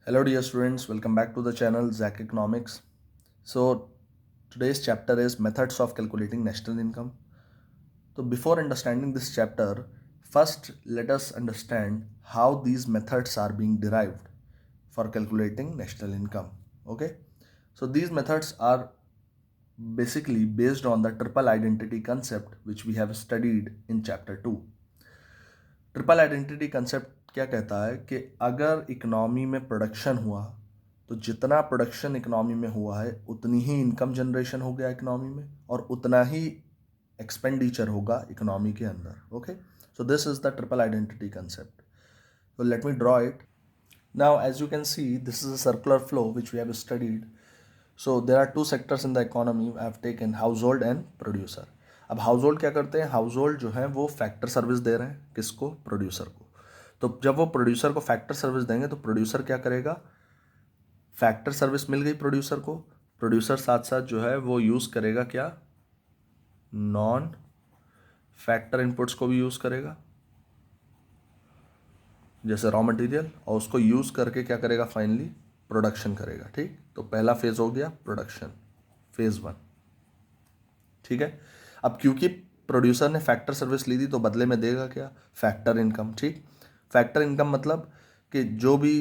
Hello, dear students. Welcome back to the channel Zach Economics. So, today's chapter is methods of calculating national income. So, before understanding this chapter, first let us understand how these methods are being derived for calculating national income. Okay, so these methods are basically based on the triple identity concept which we have studied in chapter 2. Triple identity concept क्या कहता है कि अगर economy में production हुआ तो जितना production economy में हुआ है उतनी ही इनकम जनरेशन हो गया इकोनॉमी में और उतना ही एक्सपेंडिचर होगा इकोनॉमी के अंदर. Okay, so this is the triple identity concept. So let me draw it. Now, as you can see, this is a circular flow which we have studied. So there are two sectors in the economy. I have taken household and producer. अब house क्या करते हैं, house जो है वो factor service दे रहे हैं किसको, प्रोड्यूसर को. तो जब वो प्रोड्यूसर को फैक्टर सर्विस देंगे तो प्रोड्यूसर क्या करेगा, फैक्टर सर्विस मिल गई प्रोड्यूसर को, प्रोड्यूसर साथ साथ जो है वो यूज़ करेगा क्या, नॉन फैक्टर इनपुट्स को भी यूज़ करेगा जैसे रॉ मटेरियल, और उसको यूज़ करके क्या करेगा, फाइनली प्रोडक्शन करेगा. ठीक, तो पहला फेज हो गया प्रोडक्शन, फेज 1. ठीक है, अब क्योंकि प्रोड्यूसर ने फैक्टर सर्विस ली थी तो बदले में देगा क्या, फैक्टर इनकम. ठीक, फैक्टर इनकम मतलब कि जो भी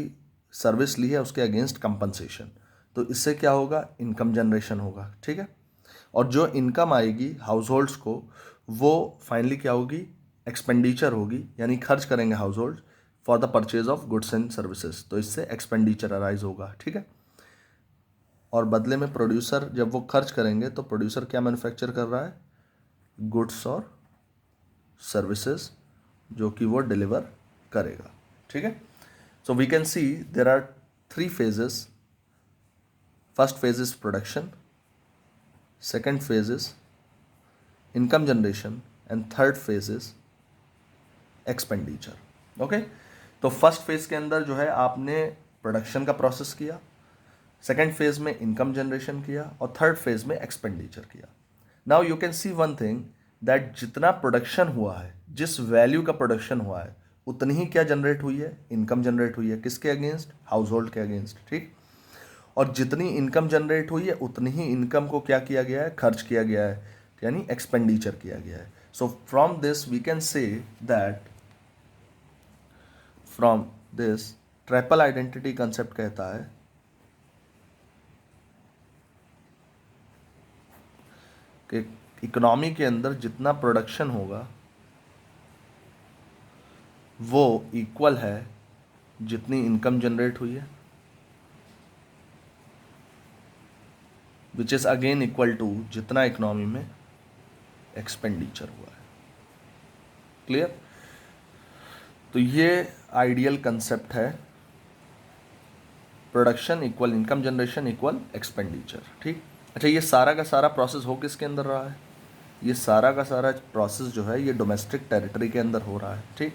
सर्विस ली है उसके अगेंस्ट कंपनसेशन. तो इससे क्या होगा, इनकम जनरेशन होगा. ठीक है, और जो इनकम आएगी हाउस होल्ड्स को वो फाइनली क्या होगी, एक्सपेंडिचर होगी, यानी खर्च करेंगे house hold for the purchase of goods and services. तो इससे एक्सपेंडिचर अराइज होगा. ठीक है, और बदले में प्रोड्यूसर जब वो खर्च करेंगे तो प्रोड्यूसर क्या मैन्युफैक्चर कर रहा है, गुड्स और सर्विसेज जो कि वो डिलीवर करेगा. ठीक है, so we can see there are 3 phases. First phase is production, second phase is income generation and third phase is expenditure. Okay, तो फर्स्ट फेज के अंदर जो है आपने प्रोडक्शन का प्रोसेस किया, सेकेंड फेज में इनकम जनरेशन किया और थर्ड फेज में एक्सपेंडिचर किया. Now you can see one thing that जितना प्रोडक्शन हुआ है, जिस वैल्यू का प्रोडक्शन हुआ है उतनी ही क्या जनरेट हुई है, इनकम जनरेट हुई है. किसके अगेंस्ट, हाउस होल्ड के अगेंस्ट. ठीक, और जितनी इनकम जनरेट हुई है उतनी ही इनकम को क्या किया गया है, खर्च किया गया है, यानी एक्सपेंडिचर किया गया है. So from this we can say that, from this triple identity concept कहता है कि इकोनॉमी के अंदर जितना प्रोडक्शन होगा वो इक्वल है जितनी इनकम जनरेट हुई है, which is again equal to जितना इकोनॉमी में एक्सपेंडिचर हुआ है. क्लियर, तो ये आइडियल कंसेप्ट है, production equal income generation equal expenditure. ठीक, अच्छा ये सारा का सारा प्रोसेस हो किसके अंदर रहा है, ये सारा का सारा प्रोसेस जो है ये डोमेस्टिक टेरिटरी के अंदर हो रहा है. ठीक,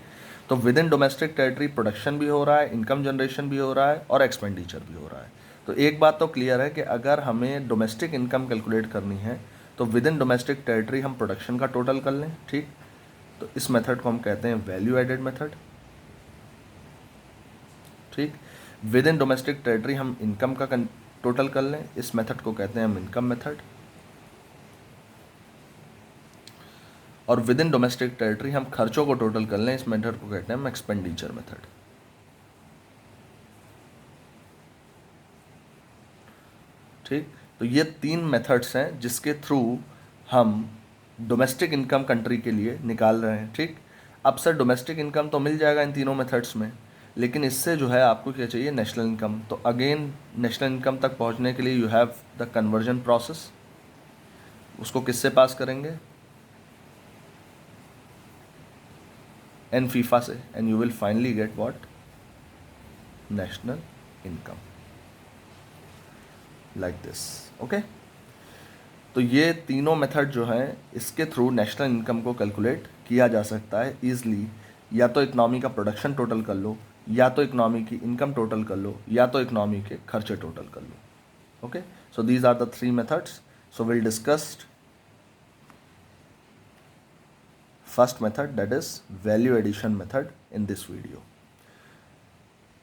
तो with in domestic territory production भी हो रहा है, इनकम जनरेशन भी हो रहा है और एक्सपेंडिचर भी हो रहा है. तो एक बात तो क्लियर है कि अगर हमें डोमेस्टिक इनकम कैलकुलेट करनी है तो विद इन डोमेस्टिक टेरिटरी हम प्रोडक्शन का टोटल कर लें. ठीक, तो इस मेथड को हम कहते हैं वैल्यू एडेड मेथड. ठीक, विद इन डोमेस्टिक टेरिटरी हम इनकम का टोटल कर लें, इस मेथड को कहते हैं हम इनकम मेथड. और विद इन डोमेस्टिक टेरिटरी हम खर्चों को टोटल कर लें, इस मेथड को कहते हैं हम एक्सपेंडिचर मेथड. ठीक, तो ये 3 मेथड्स हैं जिसके थ्रू हम डोमेस्टिक इनकम कंट्री के लिए निकाल रहे हैं. ठीक, अब सर डोमेस्टिक इनकम तो मिल जाएगा इन तीनों मेथड्स में, लेकिन इससे जो है आपको क्या चाहिए, नेशनल इनकम. तो अगेन नेशनल इनकम तक पहुंचने के लिए you have the conversion process. उसको किससे पास करेंगे, एन फीफा से, and you will finally get what, national income, like this. Okay, तो ये तीनों मेथड जो हैं इसके थ्रू नेशनल इनकम को कैलकुलेट किया जा सकता है ईजिली. या तो इकनॉमी का प्रोडक्शन टोटल कर लो, या तो इकनॉमी की इनकम टोटल कर लो, या तो इकनॉमी के खर्चे टोटल कर लो. Okay, so these are the 3 methods. So will discussed first method, that is value addition method, in this video.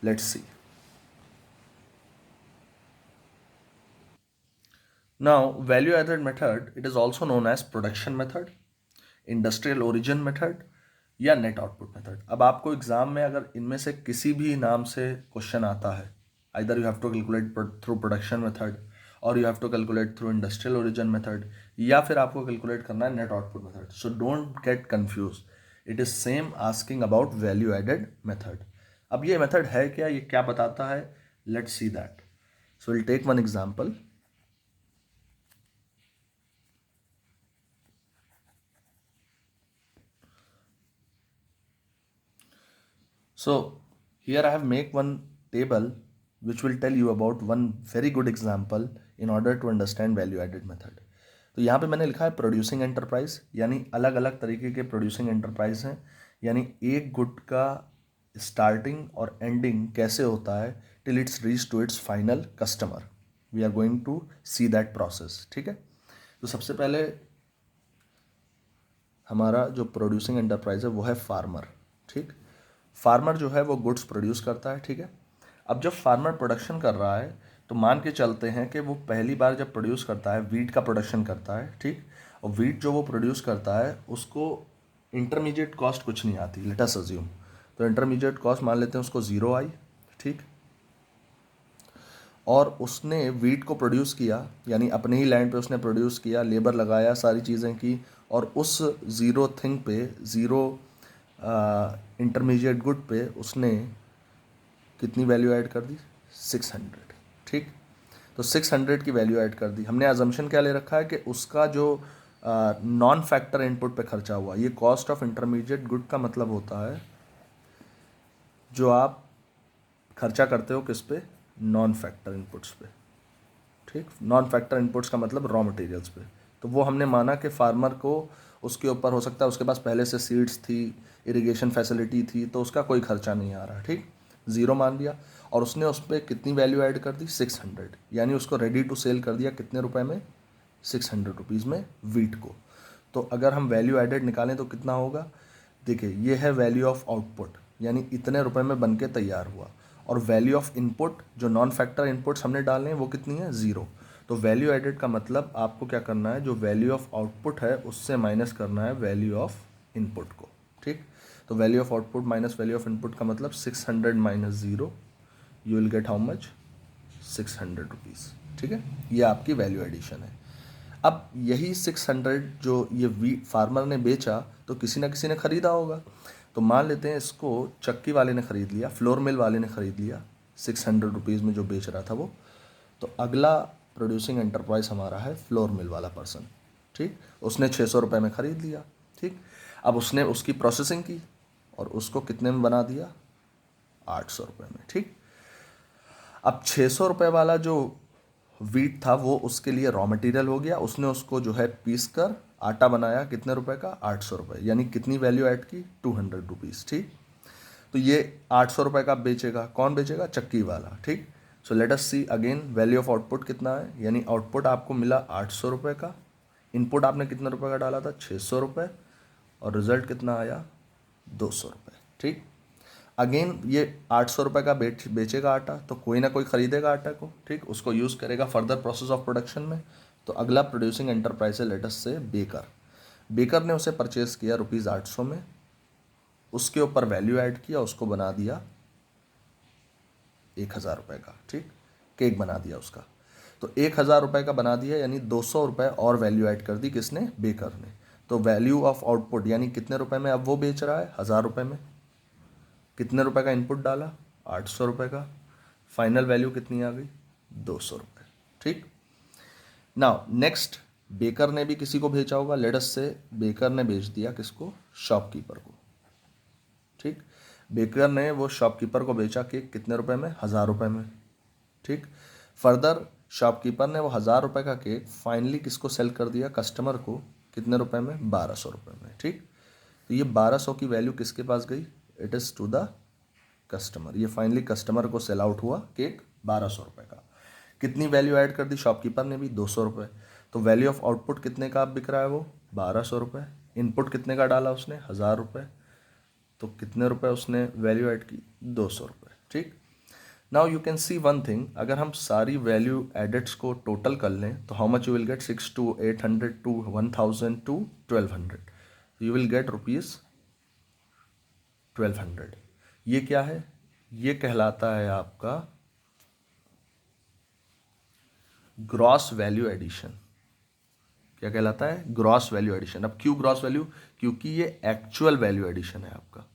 Let's see. Now, value added method, it is also known as production method, industrial origin method या net output method. अब आपको exam में अगर इनमें से किसी भी नाम से क्वेश्चन आता है, either you have to calculate through production method और you have to calculate through industrial origin method, या फिर आपको कैलकुलेट करना है net output method. So don't get confuse, it is same asking about value added method. अब ये method है क्या, ये क्या बताता है, let's see that. So will take one example. So here I have make one table which will tell you about one very good example in order to understand value added method. तो यहाँ पे मैंने लिखा है producing enterprise, यानी अलग अलग तरीके के प्रोड्यूसिंग एंटरप्राइज हैं, यानी एक गुड का स्टार्टिंग और एंडिंग कैसे होता है till its reach to its final customer. We are going to see that process, ठीक है। तो सबसे पहले हमारा जो प्रोड्यूसिंग एंटरप्राइज है वो है फार्मर, ठीक। फार्मर जो है वो गुड्स प्रोड्यूस करता है, ठीक है। अब जब फार्मर प्रोडक्शन कर रहा है तो मान के चलते हैं कि वो पहली बार जब प्रोड्यूस करता है, वीट का प्रोडक्शन करता है, ठीक। और वीट जो वो प्रोड्यूस करता है उसको इंटरमीडिएट कॉस्ट कुछ नहीं आती, लेट अस अज्यूम। तो इंटरमीडिएट कॉस्ट मान लेते हैं उसको ज़ीरो आई, ठीक। और उसने वीट को प्रोड्यूस किया, यानी अपने ही लैंड पे उसने प्रोड्यूस किया, लेबर लगाया, सारी चीज़ें की, और उस ज़ीरो थिंग पे, ज़ीरो इंटरमीडिएट गुड पे उसने कितनी वैल्यू ऐड कर दी, 600, ठीक। तो 600 की वैल्यू ऐड कर दी। हमने अजम्पशन क्या ले रखा है कि उसका जो नॉन फैक्टर इनपुट पे खर्चा हुआ, ये कॉस्ट ऑफ इंटरमीडिएट गुड का मतलब होता है जो आप खर्चा करते हो किस पे, नॉन फैक्टर इनपुट्स पे, ठीक। नॉन फैक्टर इनपुट्स का मतलब रॉ मटेरियल्स पे। तो वो हमने माना कि फार्मर को उसके ऊपर हो सकता है उसके पास पहले से सीड्स थी, इरिगेशन फैसिलिटी थी, तो उसका कोई खर्चा नहीं आ रहा, ठीक। ज़ीरो मान लिया और उसने उस पर कितनी वैल्यू ऐड कर दी, 600, यानी उसको रेडी टू सेल कर दिया कितने रुपए में, 600 रुपीज़ में वीट को। तो अगर हम वैल्यू एडेड निकालें तो कितना होगा, देखिए ये है वैल्यू ऑफ आउटपुट, यानी इतने रुपए में बन के तैयार हुआ, और वैल्यू ऑफ इनपुट जो नॉन फैक्टर इनपुट्स हमने डाले हैं वो कितनी है, ज़ीरो। तो वैल्यू एडेड का मतलब आपको क्या करना है, जो वैल्यू ऑफ आउटपुट है उससे माइनस करना है वैल्यू ऑफ इनपुट को, ठीक। तो value of output minus value of input का मतलब 600 minus zero, you will gate how much, 600 rupees, ठीक है। ये आपकी वैल्यू एडिशन है। अब यही 600 जो ये वीट फार्मर ने बेचा तो किसी ना किसी ने ख़रीदा होगा। तो मान लेते हैं इसको चक्की वाले ने ख़रीद लिया, फ्लोर मिल वाले ने ख़रीद लिया 600 रुपीज़ में जो बेच रहा था वो। तो अगला प्रोड्यूसिंग एंटरप्राइज हमारा है फ्लोर मिल वाला पर्सन, ठीक। उसने 600 रुपये में ख़रीद लिया, ठीक। अब उसने उसकी प्रोसेसिंग की और उसको कितने में बना दिया, 800 रुपये में, ठीक। अब 600 रुपये वाला जो वीट था वो उसके लिए रॉ मटेरियल हो गया, उसने उसको जो है पीस कर आटा बनाया, कितने रुपए का, 800 रुपये, यानी कितनी वैल्यू ऐड की, 200 रुपीज़, ठीक। तो ये 800 रुपये का बेचेगा, कौन बेचेगा, चक्की वाला, ठीक। So let us see again value of output कितना है, यानी आउटपुट आपको मिला 800 रुपये का, इनपुट आपने कितने रुपये का डाला था, 600 रुपये, और रिजल्ट कितना आया, 200 रुपये, ठीक। अगेन ये 800 रुपये का बेचेगा आटा, तो कोई ना कोई ख़रीदेगा आटा को, ठीक, उसको यूज़ करेगा फर्दर प्रोसेस ऑफ प्रोडक्शन में। तो अगला प्रोड्यूसिंग एंटरप्राइज है लेट अस से बेकर। बेकर ने उसे परचेज़ किया ₹800 में, उसके ऊपर वैल्यू ऐड किया, उसको बना दिया 1000 रुपये का, ठीक, केक बना दिया उसका। तो 1000 रुपये का बना दिया, यानी 200 रुपये और वैल्यू ऐड कर दी किसने, बेकर ने। तो वैल्यू ऑफ आउटपुट यानी कितने रुपए में अब वो बेच रहा है, 1000 रुपये में, कितने रुपए का इनपुट डाला, 800 रुपये का, फाइनल वैल्यू कितनी आ गई, 200 रुपये, ठीक। नाउ नेक्स्ट, बेकर ने भी किसी को भेजा होगा, लेट अस से बेकर ने बेच दिया किसको, शॉपकीपर को, ठीक। बेकर ने वो शॉपकीपर को बेचा केक कितने रुपए में, 1000 रुपये में, ठीक। फर्दर शॉपकीपर ने वो 1000 रुपये का केक फाइनली किसको सेल कर दिया, कस्टमर को, कितने रुपए में, 1200 रुपये में, ठीक। तो ये 1200 की वैल्यू किसके पास गई, it is to the customer. ये फाइनली कस्टमर को सेल आउट हुआ केक 1200 रुपये का। कितनी वैल्यू ऐड कर दी शॉपकीपर ने भी, 200 रुपये। तो वैल्यू ऑफ आउटपुट कितने का बिक रहा है वो, 1200 रुपये। इनपुट कितने का डाला उसने, 1000 रुपये। तो कितने रुपए उसने वैल्यू ऐड की, 200 रुपये, ठीक। Now you can see one thing, अगर हम सारी वैल्यू एडेड्स को टोटल कर लें तो how much you will gate, 6 to 800 to 1000 to 1200, you will get rupees 1200। ये क्या है, ये कहलाता है आपका ग्रॉस वैल्यू एडिशन। क्या कहलाता है, ग्रॉस वैल्यू एडिशन। अब क्यों ग्रॉस वैल्यू, क्योंकि ये एक्चुअल वैल्यू एडिशन है आपका,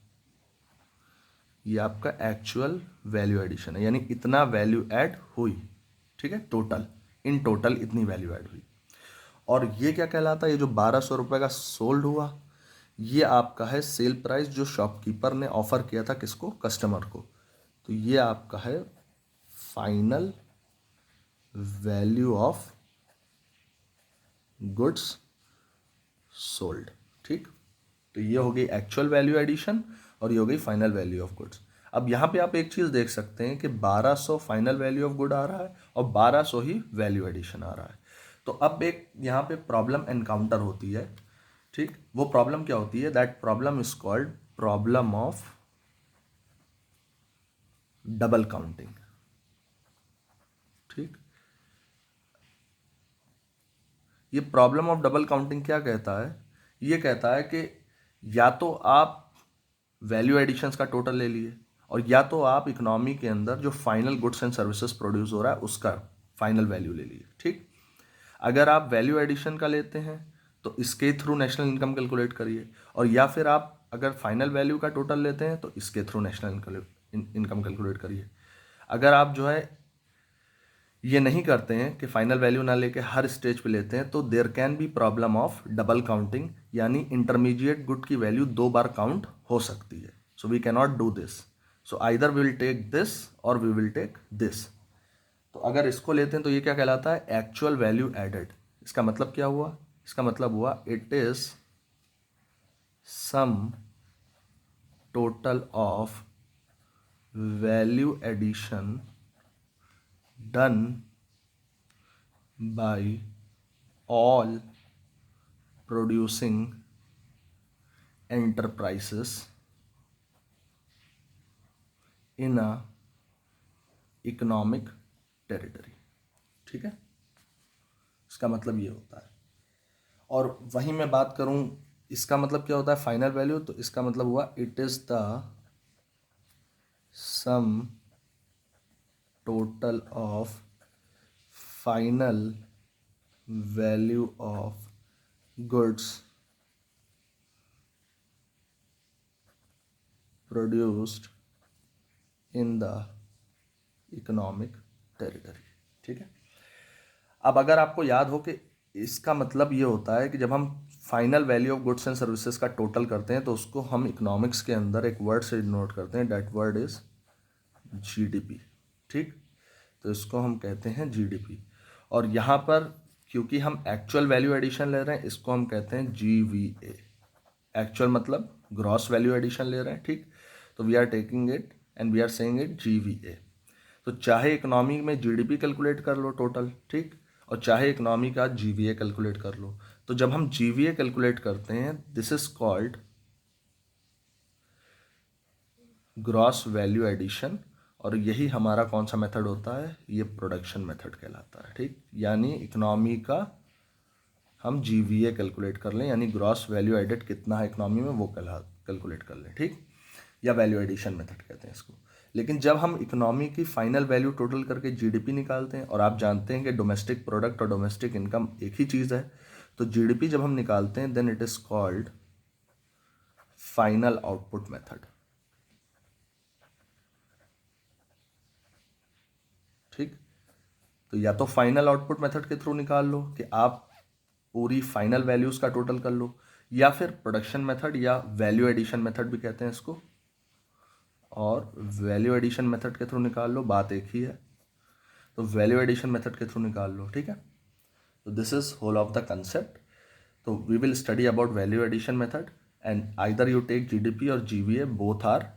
ये आपका एक्चुअल वैल्यू एडिशन है, यानी इतना वैल्यू ऐड हुई, ठीक है, टोटल, इन टोटल इतनी वैल्यू ऐड हुई। और ये क्या कहलाता है, ये जो 1200 रुपये का सोल्ड हुआ, ये आपका है सेल प्राइस जो शॉपकीपर ने ऑफर किया था किसको, कस्टमर को। तो ये आपका है final value of goods sold, ठीक। तो ये हो गई एक्चुअल वैल्यू एडिशन और ये हो गई फाइनल वैल्यू ऑफ गुड्स। अब यहाँ पे आप एक चीज़ देख सकते हैं कि 1200 फाइनल वैल्यू ऑफ गुड आ रहा है और 1200 ही वैल्यू एडिशन आ रहा है। तो अब एक यहाँ पे प्रॉब्लम एनकाउंटर होती है, ठीक। वो प्रॉब्लम क्या होती है, that problem is called problem of double counting, ठीक। ये प्रॉब्लम ऑफ डबल काउंटिंग क्या कहता है, ये कहता है कि या तो आप वैल्यू एडिशंस का टोटल ले लिए और या तो आप इकोनॉमी के अंदर जो final goods and services produce हो रहा है उसका फाइनल वैल्यू ले लिए, ठीक। अगर आप वैल्यू एडिशन का लेते हैं तो इसके थ्रू नेशनल इनकम कैलकुलेट करिए, और या फिर आप अगर फाइनल वैल्यू का टोटल लेते हैं तो इसके थ्रू नेशनल इनकम कैलकुलेट करिए। अगर आप जो है ये नहीं करते हैं कि फाइनल वैल्यू ना लेके हर स्टेज पे लेते हैं, तो there can be problem of double counting, यानी इंटरमीडिएट गुड की वैल्यू 2 बार काउंट हो सकती है। So we can not do this, so either we will take this or we will take this. तो अगर इसको लेते हैं तो ये क्या कहलाता है, एक्चुअल वैल्यू एडेड। इसका मतलब क्या हुआ, इसका मतलब हुआ it is sum total of value addition done by all producing enterprises in a economic territory, ठीक है। इसका मतलब ये होता है। और वहीं मैं बात करूं इसका मतलब क्या होता है फाइनल वैल्यू, तो इसका मतलब हुआ it is the some total of final value of goods produced in the economic territory, ठीक है। अब अगर आपको याद हो कि इसका मतलब ये होता है कि जब हम final value of goods and services का टोटल करते हैं तो उसको हम इकोनॉमिक्स के अंदर एक वर्ड से डिनोट करते हैं, दैट वर्ड इज जीडीपी, ठीक। तो इसको हम कहते हैं जीडीपी। और यहाँ पर क्योंकि हम एक्चुअल वैल्यू एडिशन ले रहे हैं, इसको हम कहते हैं जीवीए। एक्चुअल मतलब ग्रॉस वैल्यू एडिशन ले रहे हैं, ठीक। तो we are taking it and we are saying it GVA. तो चाहे इकोनॉमी में जीडीपी कैलकुलेट कर लो टोटल, ठीक, और चाहे इकोनॉमी का जीवीए कैलकुलेट कर लो। तो जब हम जीवीए कैलकुलेट करते हैं, this is called gross value addition, और यही हमारा कौन सा मेथड होता है, ये प्रोडक्शन मेथड कहलाता है, ठीक। यानी इकोनॉमी का हम जीवीए कैलकुलेट कर लें, यानी ग्रॉस वैल्यू एडेड कितना है इकोनॉमी में वो कैलकुलेट कर लें, ठीक, या वैल्यू एडिशन मेथड कहते हैं इसको। लेकिन जब हम इकोनॉमी की फाइनल वैल्यू टोटल करके जीडीपी निकालते हैं, और आप जानते हैं कि डोमेस्टिक प्रोडक्ट और डोमेस्टिक इनकम एक ही चीज़ है, तो जीडीपी जब हम निकालते हैं then it is called final output method, ठीक। तो या तो फाइनल आउटपुट मेथड के थ्रू निकाल लो कि आप पूरी फाइनल वैल्यूज का टोटल कर लो, या फिर प्रोडक्शन मेथड या वैल्यू एडिशन मेथड भी कहते हैं इसको, और वैल्यू एडिशन मेथड के थ्रू निकाल लो, बात एक ही है। तो वैल्यू एडिशन मेथड के थ्रू निकाल लो, ठीक है। तो this is whole of the concept. तो we will study about value addition method and either you take GDP और GVA, both are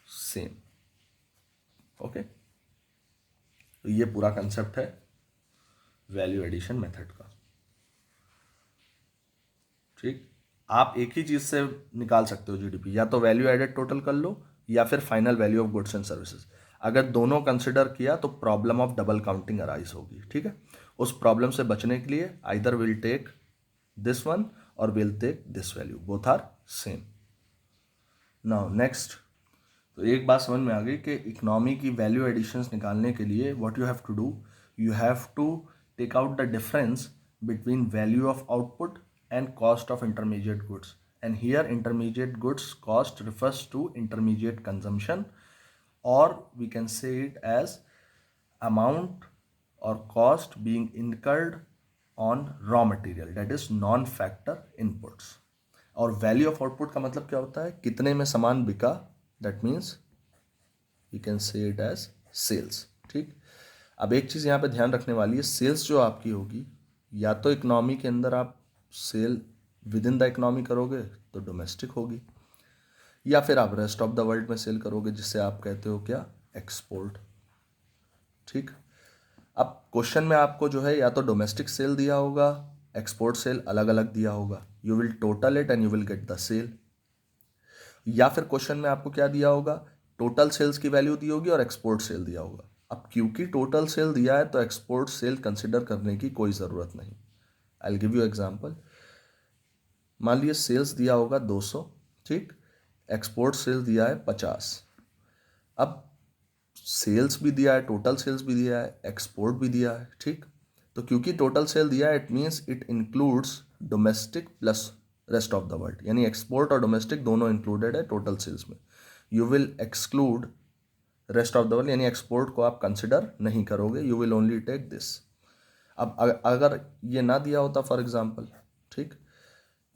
same, okay. तो ये पूरा कंसेप्ट है वैल्यू एडिशन मेथड का, ठीक। आप एक ही चीज से निकाल सकते हो जीडीपी, या तो वैल्यू एडेड टोटल कर लो या फिर final value of goods and services. अगर दोनों कंसिडर किया तो problem of double counting arise होगी, ठीक है। उस प्रॉब्लम से बचने के लिए either will take this one और will take this value, both are same. Now next, तो एक बात समझ में आ गई कि इकोनॉमी की वैल्यू एडिशंस निकालने के लिए what you have to do, you have to take out the difference between value of output and cost of intermediate goods, and here intermediate goods cost refers to intermediate consumption, or we can say it as amount or cost being incurred on raw material, that is non-factor inputs. और value of output का मतलब क्या होता है, कितने में सामान बिका, that means we can say it as sales, ठीक। अब एक चीज़ यहाँ पे ध्यान रखने वाली है, सेल्स जो आपकी होगी, या तो इकोनॉमी के अंदर आप sale within the economy करोगे तो डोमेस्टिक होगी, या फिर आप रेस्ट ऑफ द वर्ल्ड में सेल करोगे जिससे आप कहते हो क्या, एक्सपोर्ट, ठीक। अब क्वेश्चन में आपको जो है या तो डोमेस्टिक सेल दिया होगा, एक्सपोर्ट सेल अलग अलग दिया होगा, you will total it and you will get the sale. या फिर क्वेश्चन में आपको क्या दिया होगा, टोटल सेल्स की वैल्यू दी होगी और एक्सपोर्ट सेल दिया होगा। अब क्योंकि टोटल सेल दिया है तो एक्सपोर्ट सेल कंसिडर करने की कोई ज़रूरत नहीं। I will give you example. मान लीजिए सेल्स दिया होगा 200, ठीक, एक्सपोर्ट सेल दिया है 50। अब सेल्स भी दिया है, टोटल सेल्स भी दिया है, एक्सपोर्ट भी दिया है, ठीक। तो क्योंकि टोटल सेल दिया है, it means it includes domestic plus rest of the world, यानी एक्सपोर्ट और डोमेस्टिक दोनों इंक्लूडेड है टोटल सेल्स में। You will exclude rest of the world, यानी एक्सपोर्ट को आप कंसिडर नहीं करोगे, you will only take this. अब अगर ये ना दिया होता फॉर एग्जाम्पल, ठीक,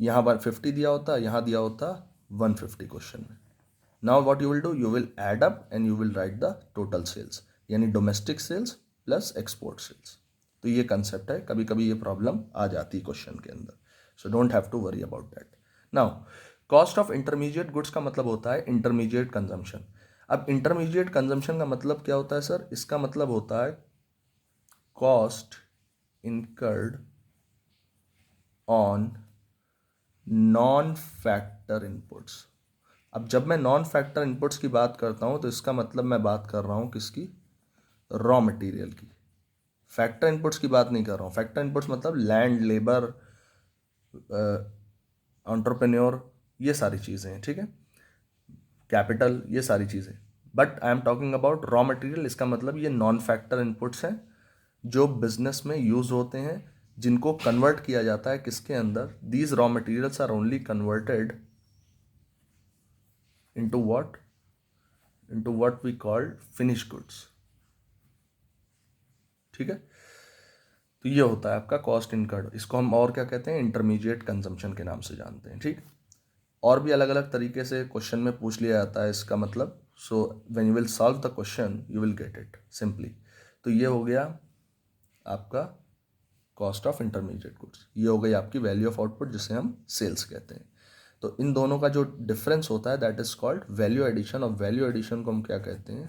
यहाँ 150 दिया होता, यहाँ दिया होता 150 क्वेश्चन में। Now what you will do, you will add up and you will write the total sales, यानी domestic sales plus export sales. तो ये कंसेप्ट है, कभी कभी ये प्रॉब्लम आ जाती है क्वेश्चन के अंदर, so don't have to worry about that. Now cost of intermediate goods का मतलब होता है इंटरमीडिएट कंजम्पशन। अब इंटरमीडिएट कंजम्पशन का मतलब क्या होता है सर, इसका मतलब होता है cost incurred on non factor inputs. अब जब मैं नॉन फैक्टर इनपुट्स की बात करता हूं तो इसका मतलब मैं बात कर रहा हूं किसकी, रॉ मटेरियल की। फैक्टर इनपुट्स की बात नहीं कर रहा हूं। फैक्टर इनपुट्स मतलब लैंड, लेबर, एंटरप्रेन्योर, ये सारी चीज़ें हैं, ठीक है, कैपिटल, ये सारी चीज़ें। But I am talking about raw material, इसका मतलब ये नॉन फैक्टर इनपुट्स हैं जो बिजनेस में यूज़ होते हैं, जिनको कन्वर्ट किया जाता है किसके अंदर, these raw materials are only converted into what we call finished goods, ठीक है। तो ये होता है आपका कॉस्ट इनकर्ड, इसको हम और क्या कहते हैं, इंटरमीडिएट कंजम्पशन के नाम से जानते हैं, ठीक। और भी अलग अलग तरीके से क्वेश्चन में पूछ लिया जाता है इसका मतलब, so when you will solve the question you will get it simply. तो ये हो गया आपका कॉस्ट ऑफ इंटरमीडिएट गुड्स, ये हो गई आपकी वैल्यू ऑफ आउटपुट जिसे हम सेल्स कहते हैं। तो इन दोनों का जो डिफरेंस होता है that is called value addition, और वैल्यू एडिशन को हम क्या कहते हैं,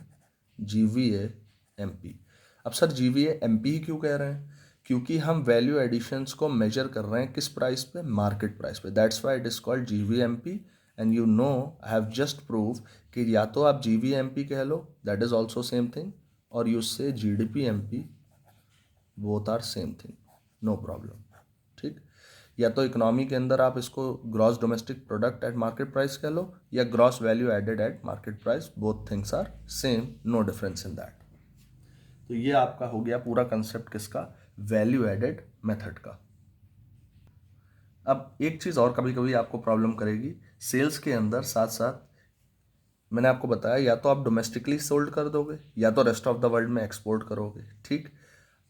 GVA-MP। अब सर GVA-MP ही क्यों कह रहे हैं, क्योंकि हम वैल्यू एडिशंस को मेजर कर रहे हैं किस प्राइस पे, मार्केट प्राइस पे, that's why it is called GVA-MP। And you know I have just prove कि या तो आप GVA-MP कह लो, that is also same thing, और you say GDP-MP, both are same thing, no problem, ठीक। या तो इकोनॉमी के अंदर आप इसको gross domestic product at market price कह लो, या gross value added at market price, both things are same, no difference in that. तो ये आपका हो गया पूरा कंसेप्ट किसका, वैल्यू एडेड मेथड का। अब एक चीज़ और कभी कभी आपको प्रॉब्लम करेगी सेल्स के अंदर, साथ साथ मैंने आपको बताया या तो आप डोमेस्टिकली सोल्ड कर दोगे या तो रेस्ट ऑफ द वर्ल्ड में एक्सपोर्ट करोगे, ठीक।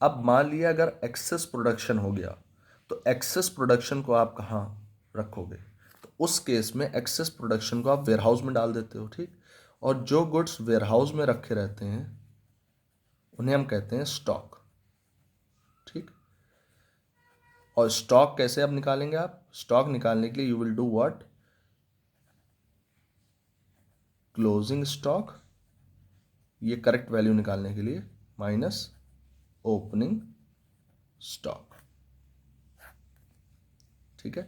अब मान लिया अगर एक्सेस प्रोडक्शन हो गया तो एक्सेस प्रोडक्शन को आप कहाँ रखोगे, तो उस केस में एक्सेस प्रोडक्शन को आप वेयरहाउस में डाल देते हो, ठीक। और जो गुड्स वेयरहाउस में रखे रहते हैं उन्हें हम कहते हैं स्टॉक, ठीक। और स्टॉक कैसे अब निकालेंगे आप, स्टॉक निकालने के लिए you will do what, closing stock, ये करेक्ट वैल्यू निकालने के लिए, माइनस ओपनिंग स्टॉक, ठीक है।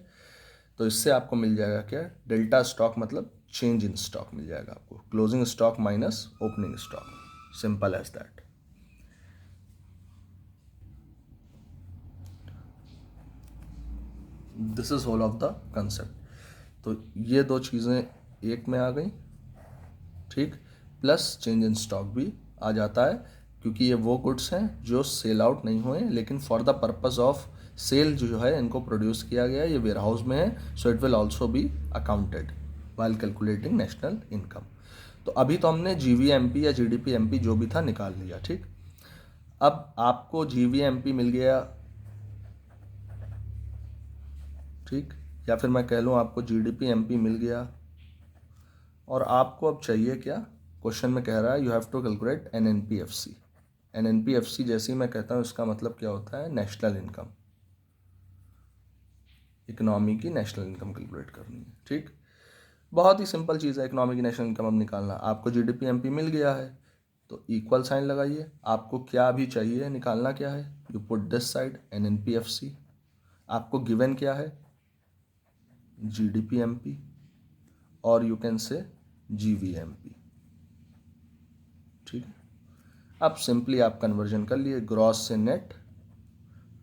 तो इससे आपको मिल जाएगा क्या, डेल्टा स्टॉक मतलब चेंज इन स्टॉक मिल जाएगा आपको, closing stock minus opening stock, simple as that. This is whole of the concept. तो ये दो चीज़ें एक में आ गई, ठीक, प्लस चेंज इन स्टॉक भी आ जाता है, क्योंकि ये वो गुड्स हैं जो सेल आउट नहीं हुए लेकिन for the purpose of sale जो है इनको प्रोड्यूस किया गया है, ये वेयर हाउस में है, so it will also be accounted while calculating national income. तो अभी तो हमने जीवीएमपी या जीडीपीएमपी जो भी था निकाल लिया, ठीक। अब आपको जीवीएमपी मिल गया, ठीक, या फिर मैं कह लूँ आपको जीडीपीएमपी मिल गया, और आपको अब चाहिए क्या, क्वेश्चन में कह रहा है यू हैव टू कैलकुलेट एनएनपीएफसी। एनएनपीएफसी जैसे ही मैं कहता हूँ इसका मतलब क्या होता है, नेशनल इनकम, इकोनॉमी की नेशनल इनकम कैलकुलेट करनी है, ठीक। बहुत ही सिंपल चीज़ है, इकोनॉमी की नेशनल इनकम अब निकालना। आपको जीडीपीएमपी मिल गया है तो इक्वल साइन लगाइए, आपको क्या भी चाहिए, निकालना क्या है, यू पुट दिस साइड एनएनपीएफसी। आपको गिवन क्या है, जीडीपीएमपी, और यू कैन से जीवीएमपी, ठीक है। अब सिंपली आप कन्वर्जन कर लिए, ग्रॉस से नेट,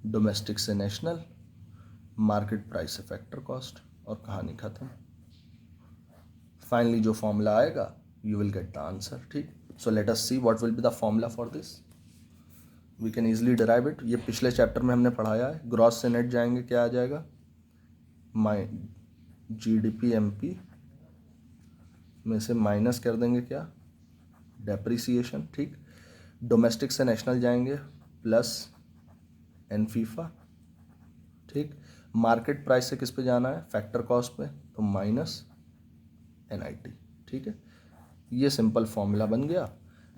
डोमेस्टिक से नेशनल, मार्केट प्राइस से फैक्टर कॉस्ट, और कहानी खत्म। फाइनली जो फॉर्मूला आएगा you will get the answer, ठीक। So let us see what will be the formula for this. We can easily derive it. ये पिछले चैप्टर में हमने पढ़ाया है। ग्रॉस से नेट जाएंगे, क्या आ जाएगा, माइ जीडीपीएमपी में से माइनस कर देंगे क्या, डेप्रिसिएशन, ठीक। डोमेस्टिक से नेशनल जाएंगे प्लस एनफीफा, ठीक। मार्केट प्राइस से किस पे जाना है, फैक्टर कॉस्ट पे, तो माइनस एनआईटी, ठीक है। ये सिंपल फॉर्मूला बन गया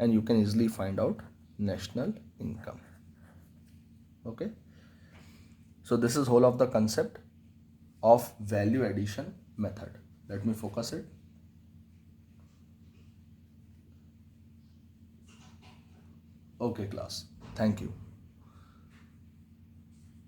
and you can easily find out national income. Okay, so this is whole of the concept of value addition method. Let me focus it. Okay class, thank you.